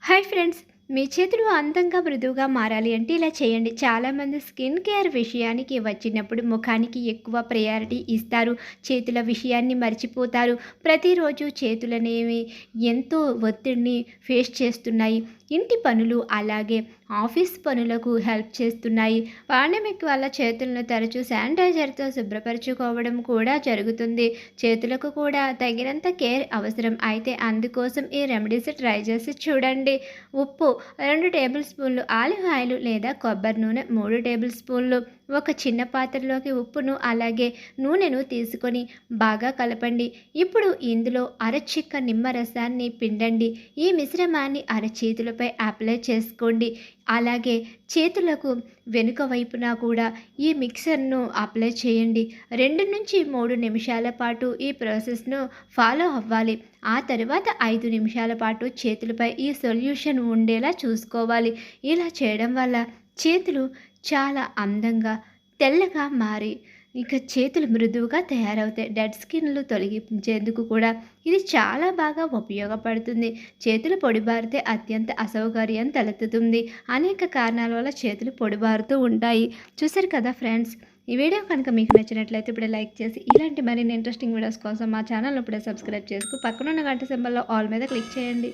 Hi friends, మీ చేతులు అందంగా మృదువుగా మారాలి అంటే ఇలా చేయండి. చాలామంది స్కిన్ కేర్ విషయానికి వచ్చినప్పుడు ముఖానికి ఎక్కువ ప్రయారిటీ ఇస్తారు. చేతుల విషయాన్ని మర్చిపోతారు. ప్రతిరోజు చేతులనేవి ఎంతో ఒత్తిడిని ఫేస్ చేస్తున్నాయి. ఇంటి పనులు అలాగే ఆఫీస్ పనులకు హెల్ప్ చేస్తున్నాయి. పాండమిక్ వల్ల చేతులను తరచూ శానిటైజర్తో శుభ్రపరచుకోవడం కూడా జరుగుతుంది. చేతులకు కూడా తగినంత కేర్ అవసరం. అయితే అందుకోసం ఈ రెమెడీస్ ట్రై చేసి చూడండి. ఉప్పు 2 టేబుల్ స్పూన్లు, ఆలివ్ ఆయిల్ లేదా కొబ్బరి నూనె 3 టేబుల్ స్పూన్లు. ఒక చిన్న పాత్రలోకి ఉప్పును అలాగే నూనెను తీసుకొని బాగా కలపండి. ఇప్పుడు ఇందులో అరచిక్క నిమ్మరసాన్ని పిండండి. ఈ మిశ్రమాన్ని అరచేతులపై అప్లై చేసుకోండి. అలాగే చేతులకు వెనుక వైపున కూడా ఈ మిక్సర్ను అప్లై చేయండి. 2 నుంచి 3 నిమిషాల పాటు ఈ ప్రాసెస్ను ఫాలో అవ్వాలి. ఆ తర్వాత 5 నిమిషాల పాటు చేతులపై ఈ సొల్యూషన్ ఉండేలా చూసుకోవాలి. ఇలా చేయడం వల్ల చేతులు చాలా అందంగా తెల్లగా మారి ఇక చేతులు మృదువుగా తయారవుతాయి. డెడ్ స్కిన్లు తొలగించేందుకు కూడా ఇది చాలా బాగా ఉపయోగపడుతుంది. చేతులు పొడిబారితే అత్యంత అసౌకర్యం తలెత్తుతుంది. అనేక కారణాల వల్ల చేతులు పొడిబారుతూ ఉంటాయి. చూసారు కదా ఫ్రెండ్స్, ఈ వీడియో కనుక మీకు నచ్చినట్లయితే ఇప్పుడే లైక్ చేసి ఇలాంటి మరిన్ని ఇంట్రెస్టింగ్ వీడియోస్ కోసం మా ఛానల్ ఇప్పుడే సబ్స్క్రైబ్ చేసుకు పక్కనున్న గంట సింబల్లో ఆల్ మీద క్లిక్ చేయండి.